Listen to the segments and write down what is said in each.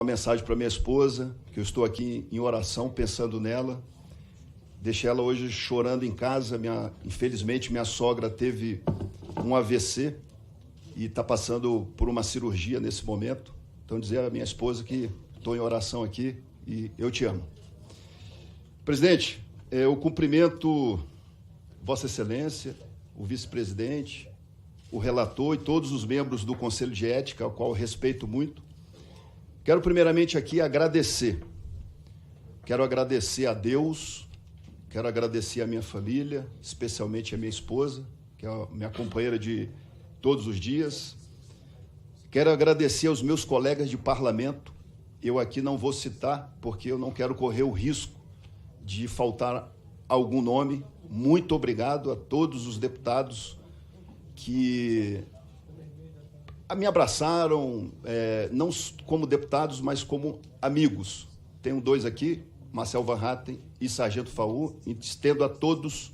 Uma mensagem para minha esposa, que eu estou aqui em oração pensando nela. Deixei ela hoje chorando em casa. Infelizmente, minha sogra teve um AVC e está passando por uma cirurgia nesse momento. Então, dizer à minha esposa que estou em oração aqui e eu te amo. Presidente, eu cumprimento Vossa Excelência, o vice-presidente, o relator e todos os membros do Conselho de Ética, ao qual eu respeito muito. Quero primeiramente aqui agradecer. Quero agradecer a Deus, quero agradecer a minha família, especialmente a minha esposa, que é a minha companheira de todos os dias. Quero agradecer aos meus colegas de parlamento. Eu aqui não vou citar, porque eu não quero correr o risco de faltar algum nome. Muito obrigado a todos os deputados que me abraçaram, não como deputados, mas como amigos. Tenho dois aqui, Marcel Van Hatten e Sargento Faur, e estendo a todos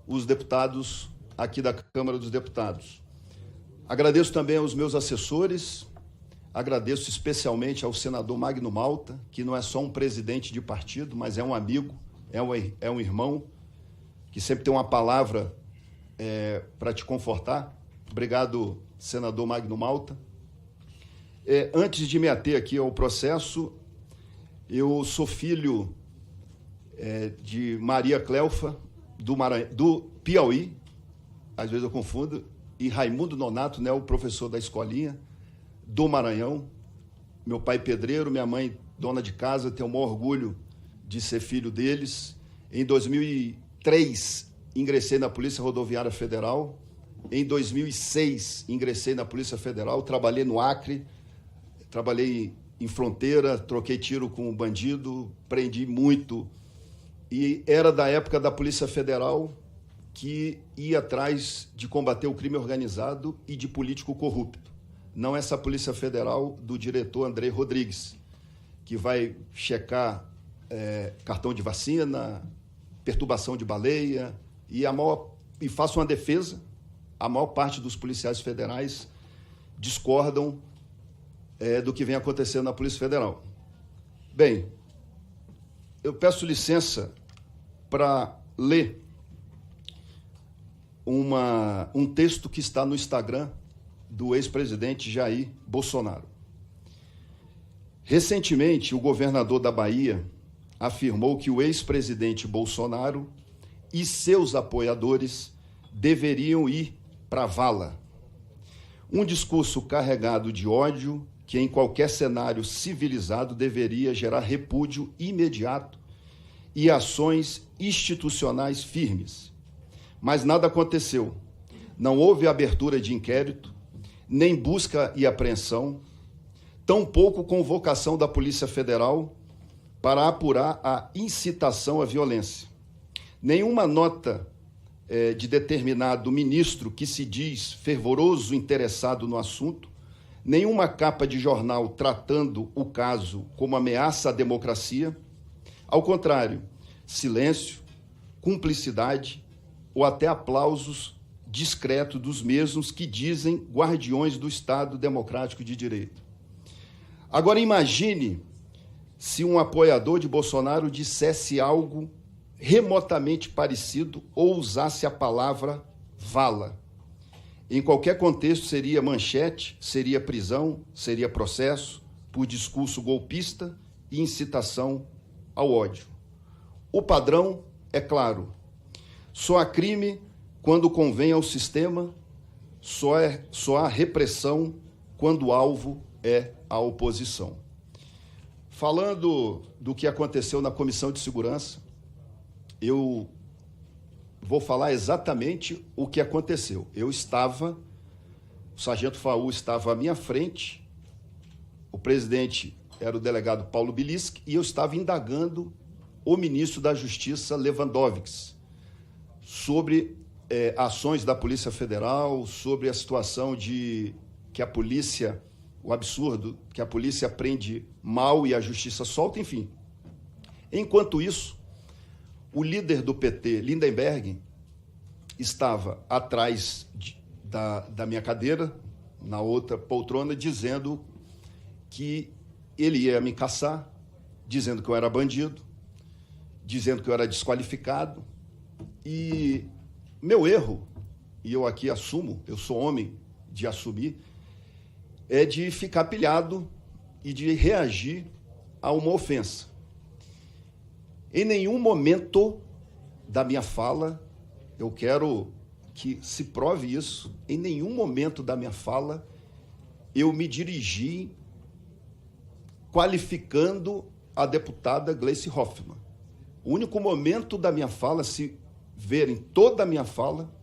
os deputados aqui da Câmara dos Deputados. Agradeço também aos meus assessores, agradeço especialmente ao senador Magno Malta, que não é só um presidente de partido, mas é um amigo, é um irmão, que sempre tem uma palavra para te confortar. Obrigado, senador Magno Malta. Antes de me ater aqui ao processo, eu sou filho de Maria Cleofa, do Piauí, às vezes eu confundo, e Raimundo Nonato, né, o professor da escolinha, do Maranhão. Meu pai pedreiro, minha mãe dona de casa, tenho o maior orgulho de ser filho deles. Em 2003, ingressei na Polícia Rodoviária Federal. Em 2006, ingressei na Polícia Federal, trabalhei no Acre, trabalhei em fronteira, troquei tiro com um bandido, prendi muito. E era da época da Polícia Federal que ia atrás de combater o crime organizado e de político corrupto. Não essa Polícia Federal do diretor Andrei Rodrigues, que vai checar cartão de vacina, perturbação de baleia, e faço uma defesa. A maior parte dos policiais federais discordam do que vem acontecendo na Polícia Federal. Bem, eu peço licença para ler um texto que está no Instagram do ex-presidente Jair Bolsonaro. Recentemente, o governador da Bahia afirmou que o ex-presidente Bolsonaro e seus apoiadores deveriam ir para a vala. Um discurso carregado de ódio que, em qualquer cenário civilizado, deveria gerar repúdio imediato e ações institucionais firmes. Mas nada aconteceu. Não houve abertura de inquérito, nem busca e apreensão, tampouco convocação da Polícia Federal para apurar a incitação à violência. Nenhuma nota de determinado ministro que se diz fervoroso interessado no assunto, nenhuma capa de jornal tratando o caso como ameaça à democracia. Ao contrário, silêncio, cumplicidade ou até aplausos discretos dos mesmos que dizem guardiões do Estado Democrático de Direito. Agora imagine se um apoiador de Bolsonaro dissesse algo remotamente parecido ou usasse a palavra vala. Em qualquer contexto seria manchete, seria prisão, seria processo por discurso golpista e incitação ao ódio. O padrão é claro. Só há crime quando convém ao sistema, só há repressão quando o alvo é a oposição. Falando do que aconteceu na Comissão de Segurança, eu vou falar exatamente o que aconteceu. O sargento Faur estava à minha frente, o presidente era o delegado Paulo Bilisque, e eu estava indagando o ministro da Justiça, Lewandowski, sobre ações da Polícia Federal, sobre a situação de que a polícia, o absurdo, que a polícia prende mal e a Justiça solta, enfim. Enquanto isso, o líder do PT, Lindenberg, estava atrás da minha cadeira, na outra poltrona, dizendo que ele ia me caçar, dizendo que eu era bandido, dizendo que eu era desqualificado. E meu erro, e eu aqui assumo, eu sou homem de assumir, é de ficar pilhado e de reagir a uma ofensa. Em nenhum momento da minha fala, eu quero que se prove isso, em nenhum momento da minha fala eu me dirigi qualificando a deputada Gleice Hoffmann. O único momento da minha fala, se verem toda a minha fala,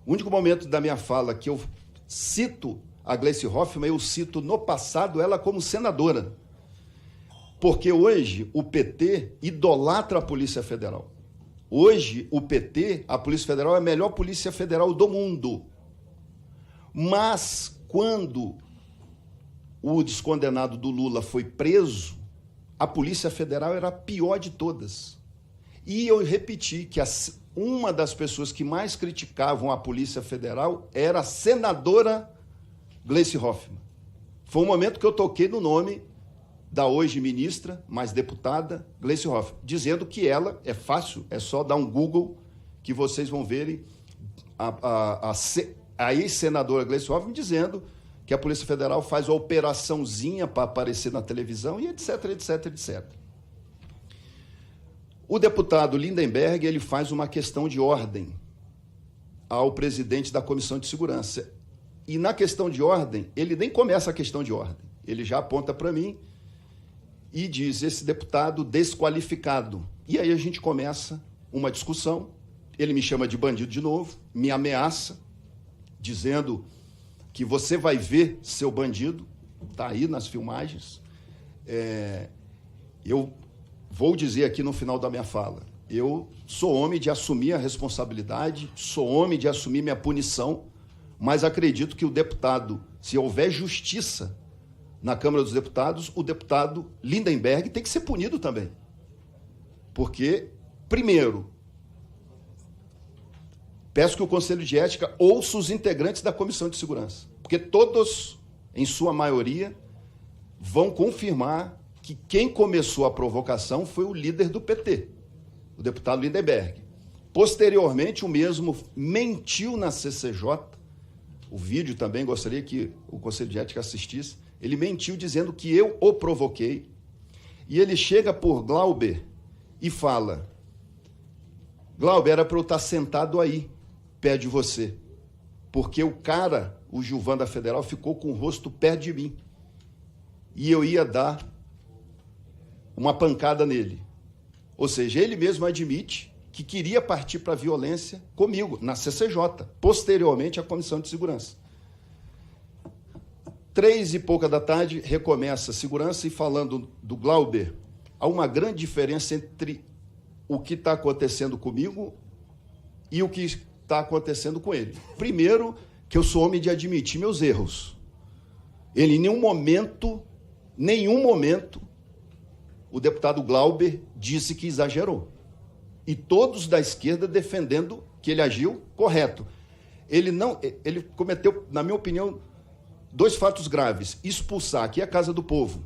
o único momento da minha fala que eu cito a Gleice Hoffmann, eu cito no passado ela como senadora. Porque hoje o PT idolatra a Polícia Federal. Hoje o PT, a Polícia Federal, é a melhor Polícia Federal do mundo. Mas quando o descondenado do Lula foi preso, a Polícia Federal era a pior de todas. E eu repeti que uma das pessoas que mais criticavam a Polícia Federal era a senadora Gleice Hoffmann. Foi um momento que eu toquei no nome da hoje ministra, mas deputada, Gleice Hoffmann, dizendo que ela, é fácil, é só dar um Google que vocês vão verem a ex-senadora Gleice Hoffmann dizendo que a Polícia Federal faz uma operaçãozinha para aparecer na televisão e etc, etc, etc. O deputado Lindenberg, ele faz uma questão de ordem ao presidente da Comissão de Segurança. E na questão de ordem, ele nem começa a questão de ordem. Ele já aponta para mim e diz, esse deputado desqualificado. E aí a gente começa uma discussão, ele me chama de bandido de novo, me ameaça, dizendo que você vai ver seu bandido, está aí nas filmagens. Eu vou dizer aqui no final da minha fala, eu sou homem de assumir a responsabilidade, sou homem de assumir minha punição, mas acredito que o deputado, se houver justiça na Câmara dos Deputados, o deputado Lindenberg tem que ser punido também. Porque, primeiro, peço que o Conselho de Ética ouça os integrantes da Comissão de Segurança, porque todos, em sua maioria, vão confirmar que quem começou a provocação foi o líder do PT, o deputado Lindenberg. Posteriormente, o mesmo mentiu na CCJ, o vídeo também gostaria que o Conselho de Ética assistisse, ele mentiu dizendo que eu o provoquei, e ele chega por Glauber e fala, Glauber, era para eu estar sentado aí, perto de você, porque o cara, o Gilvan da Federal, ficou com o rosto perto de mim, e eu ia dar uma pancada nele. Ou seja, ele mesmo admite que queria partir para a violência comigo, na CCJ, posteriormente à Comissão de Segurança. 3h pouca da tarde, recomeça a segurança, e falando do Glauber, há uma grande diferença entre o que está acontecendo comigo e o que está acontecendo com ele. Primeiro, que eu sou homem de admitir meus erros. Ele, em nenhum momento, o deputado Glauber disse que exagerou. E todos da esquerda defendendo que ele agiu correto. Ele cometeu, na minha opinião, 2 fatos graves. Expulsar, aqui é a Casa do Povo.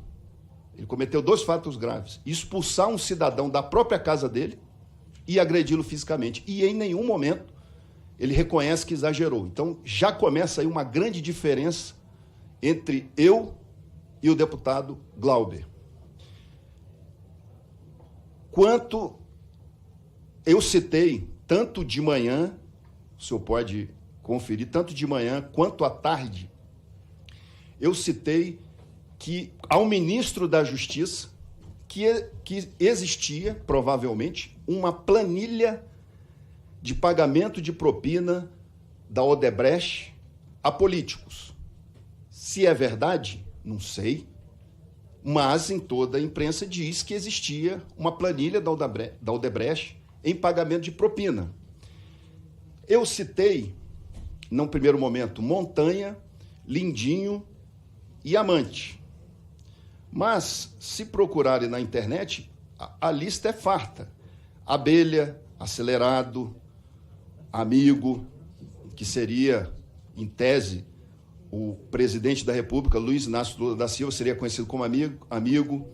Ele cometeu 2 fatos graves. Expulsar um cidadão da própria casa dele e agredi-lo fisicamente. E em nenhum momento ele reconhece que exagerou. Então já começa aí uma grande diferença entre eu e o deputado Glauber. Quanto eu citei, tanto de manhã, o senhor pode conferir, tanto de manhã quanto à tarde, eu citei que ao ministro da Justiça que existia, provavelmente, uma planilha de pagamento de propina da Odebrecht a políticos. Se é verdade, não sei, mas em toda a imprensa diz que existia uma planilha da Odebrecht em pagamento de propina. Eu citei, num primeiro momento, Montanha, Lindinho e Amante. Mas, se procurarem na internet, a lista é farta. Abelha, Acelerado, Amigo, que seria, em tese, o presidente da República, Luiz Inácio Lula da Silva, seria conhecido como amigo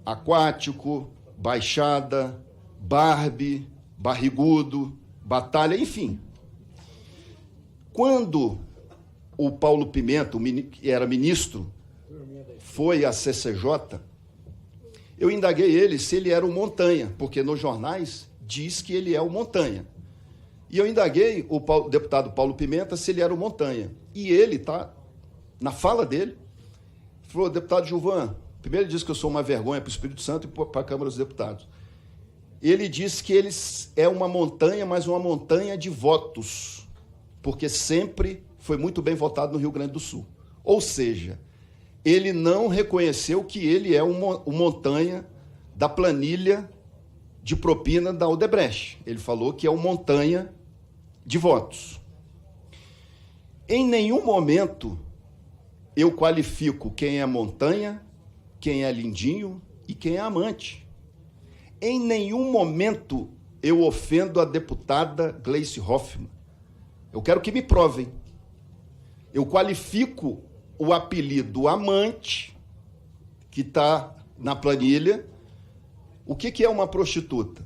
aquático, baixada, Barbie, barrigudo, batalha, enfim. Quando o Paulo Pimenta, que era ministro, foi à CCJ, eu indaguei ele se ele era o Montanha, porque nos jornais diz que ele é o Montanha. E eu indaguei o deputado Paulo Pimenta se ele era o Montanha. E ele, na fala dele, falou: deputado Gilvan, primeiro ele disse que eu sou uma vergonha para o Espírito Santo e para a Câmara dos Deputados. Ele disse que ele é uma montanha, mas uma montanha de votos, porque sempre foi muito bem votado no Rio Grande do Sul. Ou seja, ele não reconheceu que ele é o montanha da planilha de propina da Odebrecht. Ele falou que é um montanha de votos. Em nenhum momento eu qualifico quem é montanha, quem é lindinho e quem é amante. Em nenhum momento eu ofendo a deputada Gleice Hoffmann. Eu quero que me provem. Eu qualifico o apelido amante, que está na planilha. O que é uma prostituta?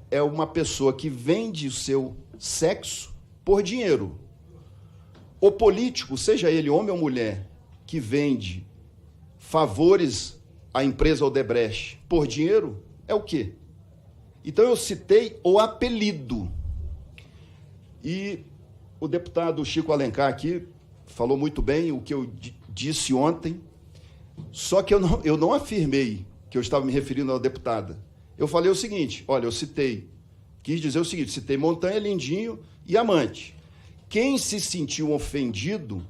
É uma pessoa que vende o seu sexo por dinheiro. O político, seja ele homem ou mulher, que vende favores à empresa Odebrecht por dinheiro, é o quê? Então eu citei o apelido. E o deputado Chico Alencar aqui falou muito bem o que eu disse ontem, só que eu não afirmei que eu estava me referindo à deputada. Eu falei o seguinte: olha, quis dizer o seguinte, citei montanha, lindinho e amante. Quem se sentiu ofendido,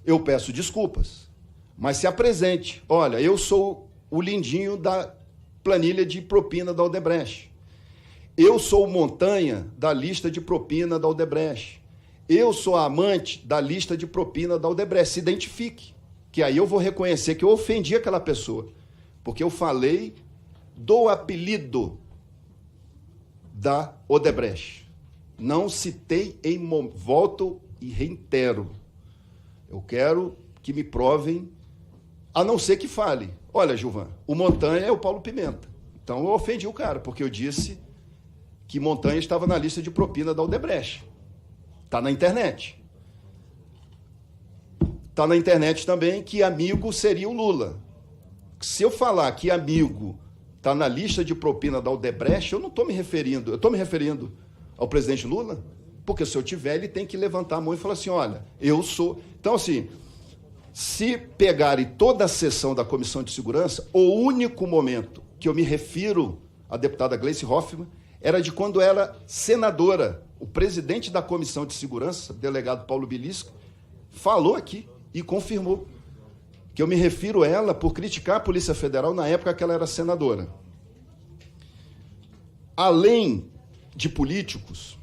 eu peço desculpas, mas se apresente. Olha, eu sou o lindinho da planilha de propina da Odebrecht. Eu sou o montanha da lista de propina da Odebrecht. Eu sou a amante da lista de propina da Odebrecht. Se identifique, que aí eu vou reconhecer que eu ofendi aquela pessoa, porque eu falei do apelido da Odebrecht. Não citei volto e reitero. Eu quero que me provem, a não ser que fale: olha, Gilvan, o Montanha é o Paulo Pimenta. Então eu ofendi o cara, porque eu disse que Montanha estava na lista de propina da Odebrecht. Está na internet. Está na internet também que amigo seria o Lula. Se eu falar que amigo está na lista de propina da Odebrecht, eu não estou me referindo. Eu estou me referindo ao presidente Lula, porque se eu tiver, ele tem que levantar a mão e falar assim: olha, eu sou. Então, assim, se pegarem toda a sessão da Comissão de Segurança, o único momento que eu me refiro à deputada Gleice Hoffmann era de quando era senadora. O presidente da Comissão de Segurança, delegado Paulo Bilisco, falou aqui e confirmou que eu me refiro a ela por criticar a Polícia Federal na época que ela era senadora. Além de políticos,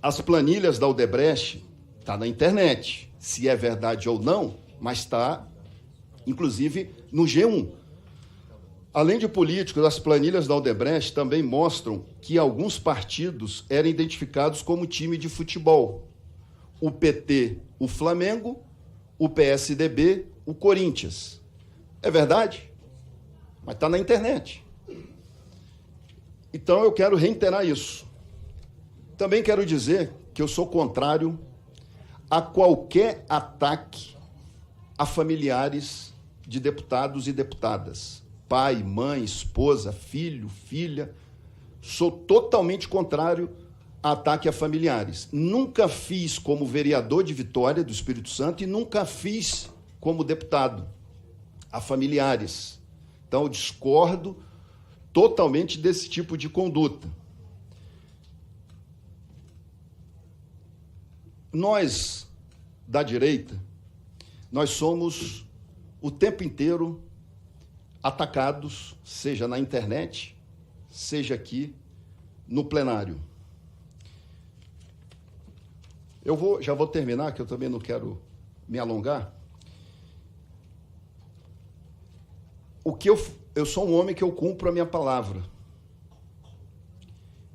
as planilhas da Odebrecht estão na internet, se é verdade ou não, mas está, inclusive, no G1. Além de políticos, as planilhas da Odebrecht também mostram que alguns partidos eram identificados como time de futebol. O PT, o Flamengo, o PSDB, o Corinthians. É verdade? Mas está na internet. Então, eu quero reiterar isso. Também quero dizer que eu sou contrário a qualquer ataque a familiares de deputados e deputadas. Pai, mãe, esposa, filho, filha. Sou totalmente contrário a ataque a familiares. Nunca fiz como vereador de Vitória, do Espírito Santo, e nunca fiz como deputado a familiares. Então, eu discordo totalmente desse tipo de conduta. Nós, da direita, nós somos o tempo inteiro atacados, seja na internet, seja aqui no plenário. Já vou terminar, que eu também não quero me alongar. Eu sou um homem que eu cumpro a minha palavra.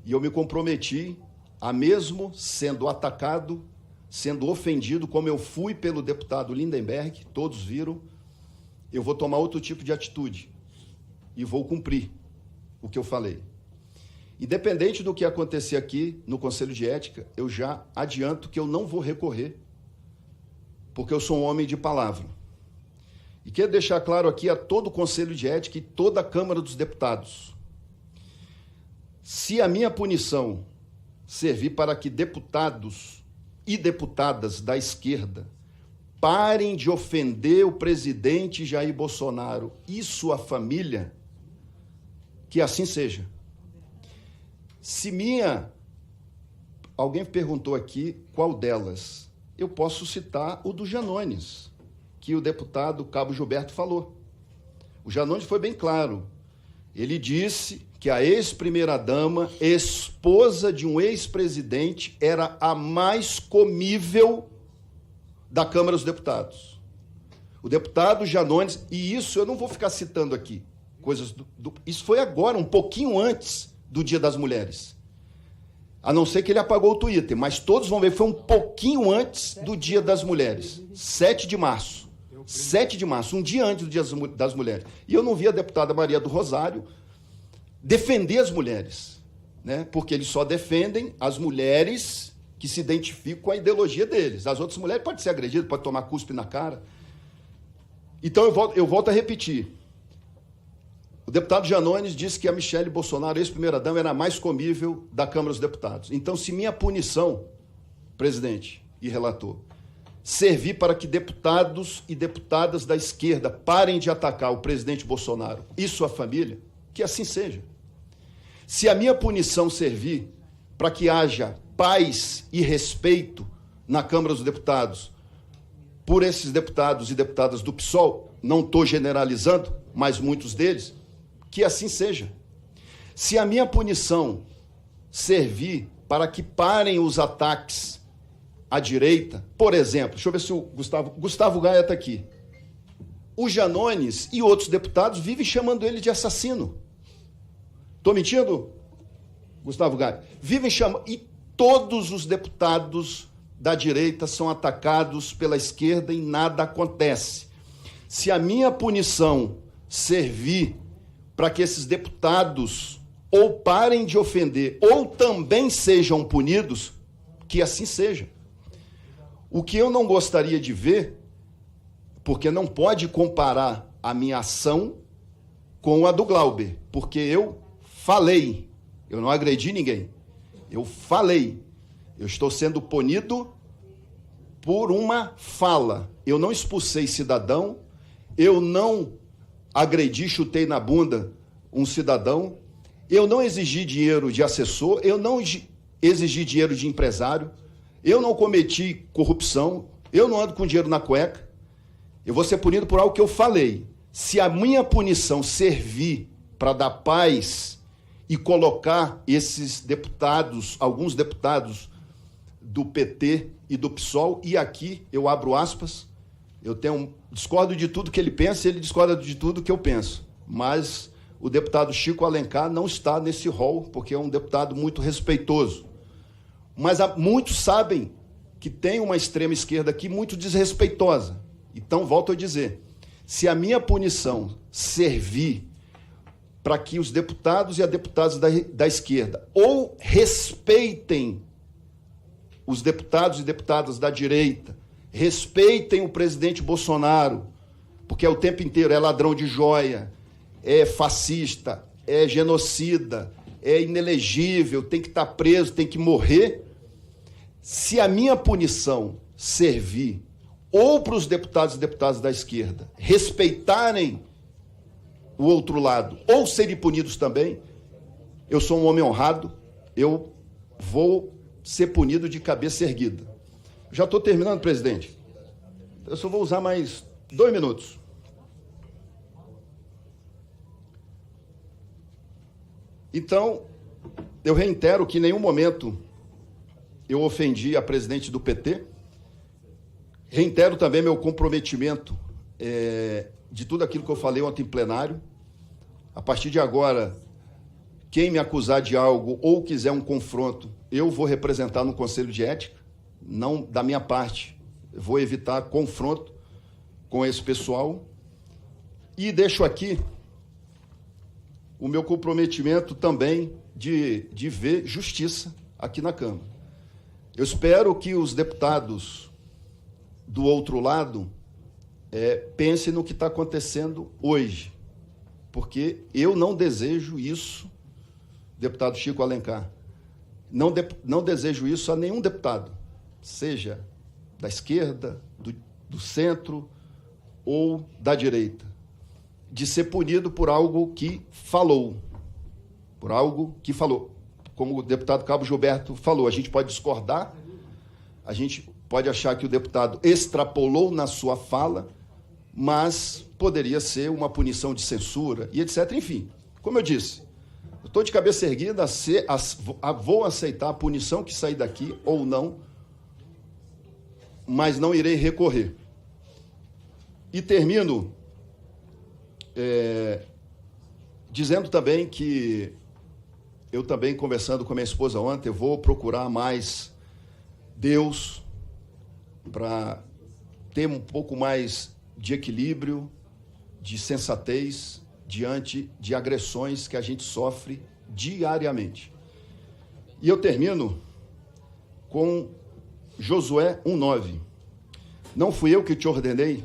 E eu me comprometi a, mesmo sendo atacado, sendo ofendido, como eu fui pelo deputado Lindenberg, todos viram, eu vou tomar outro tipo de atitude e vou cumprir o que eu falei. Independente do que acontecer aqui no Conselho de Ética, eu já adianto que eu não vou recorrer, porque eu sou um homem de palavra. E quero deixar claro aqui a todo o Conselho de Ética e toda a Câmara dos Deputados. Se a minha punição servir para que deputados e deputadas da esquerda parem de ofender o presidente Jair Bolsonaro e sua família, que assim seja. Se minha... Alguém perguntou aqui qual delas. Eu posso citar o do Janones, que o deputado Cabo Gilberto falou. O Janones foi bem claro. Ele disse que a ex-primeira-dama, esposa de um ex-presidente, era a mais comível da Câmara dos Deputados. O deputado Janones, e isso eu não vou ficar citando aqui, coisas isso foi agora, um pouquinho antes do Dia das Mulheres. A não ser que ele apagou o Twitter, mas todos vão ver, foi um pouquinho antes do Dia das Mulheres, 7 de março. 7 de março, um dia antes do Dia das Mulheres. E eu não vi a deputada Maria do Rosário defender as mulheres, né? Porque eles só defendem as mulheres que se identificam com a ideologia deles. As outras mulheres podem ser agredidas, podem tomar cuspe na cara. Então, eu volto a repetir. O deputado Janones disse que a Michele Bolsonaro, ex-primeira-dama, era a mais comível da Câmara dos Deputados. Então, se minha punição, presidente e relator, servir para que deputados e deputadas da esquerda parem de atacar o presidente Bolsonaro e sua família, que assim seja. Se a minha punição servir para que haja paz e respeito na Câmara dos Deputados por esses deputados e deputadas do PSOL, não estou generalizando, mas muitos deles, que assim seja. Se a minha punição servir para que parem os ataques à direita, por exemplo, deixa eu ver se o Gustavo Gaia está aqui. O Janones e outros deputados vivem chamando ele de assassino. Estou mentindo, Gustavo Gaia? Vivem chamando... E todos os deputados da direita são atacados pela esquerda e nada acontece. Se a minha punição servir para que esses deputados ou parem de ofender ou também sejam punidos, que assim seja. O que eu não gostaria de ver, porque não pode comparar a minha ação com a do Glauber, porque eu falei, eu não agredi ninguém, eu falei, eu estou sendo punido por uma fala, eu não expulsei cidadão, eu não agredi, chutei na bunda um cidadão, eu não exigi dinheiro de assessor, eu não exigi dinheiro de empresário, eu não cometi corrupção, eu não ando com dinheiro na cueca, eu vou ser punido por algo que eu falei. Se a minha punição servir para dar paz e colocar esses deputados, alguns deputados do PT e do PSOL, e aqui eu abro aspas, discordo de tudo que ele pensa, ele discorda de tudo que eu penso, mas o deputado Chico Alencar não está nesse rol, porque é um deputado muito respeitoso. Mas muitos sabem que tem uma extrema esquerda aqui muito desrespeitosa. Então, volto a dizer, se a minha punição servir para que os deputados e as deputadas da esquerda ou respeitem os deputados e deputadas da direita, respeitem o presidente Bolsonaro, porque é o tempo inteiro é ladrão de joia, é fascista, é genocida, é inelegível, tem que estar preso, tem que morrer. Se a minha punição servir ou para os deputados e deputadas da esquerda respeitarem o outro lado, ou serem punidos também, eu sou um homem honrado, eu vou ser punido de cabeça erguida. Já estou terminando, presidente. Eu só vou usar mais 2 minutos. Então, eu reitero que em nenhum momento eu ofendi a presidente do PT. Reitero também meu comprometimento de tudo aquilo que eu falei ontem em plenário. A partir de agora, quem me acusar de algo ou quiser um confronto, eu vou representar no Conselho de Ética. não da minha parte. Eu vou evitar confronto com esse pessoal. E deixo aqui o meu comprometimento também de ver justiça aqui na Câmara. Eu espero que os deputados do outro lado pensem no que está acontecendo hoje, porque eu não desejo isso, deputado Chico Alencar, não desejo isso a nenhum deputado, seja da esquerda, do centro ou da direita, de ser punido por algo que falou, como o deputado Cabo Gilberto falou. A gente pode discordar, a gente pode achar que o deputado extrapolou na sua fala, mas poderia ser uma punição de censura e etc. Enfim, como eu disse, eu estou de cabeça erguida, vou aceitar a punição que sair daqui ou não, mas não irei recorrer. E termino dizendo também que eu também, conversando com a minha esposa ontem, eu vou procurar mais Deus para ter um pouco mais de equilíbrio, de sensatez diante de agressões que a gente sofre diariamente. E eu termino com Josué 1:9. Não fui eu que te ordenei?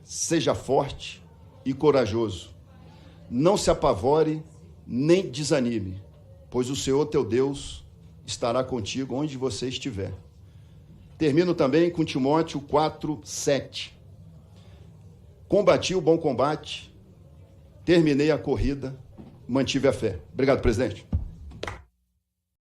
Seja forte e corajoso. Não se apavore nem desanime, pois o Senhor teu Deus estará contigo onde você estiver. Termino também com Timóteo 4:7. Combati o bom combate, terminei a corrida, mantive a fé. Obrigado, presidente.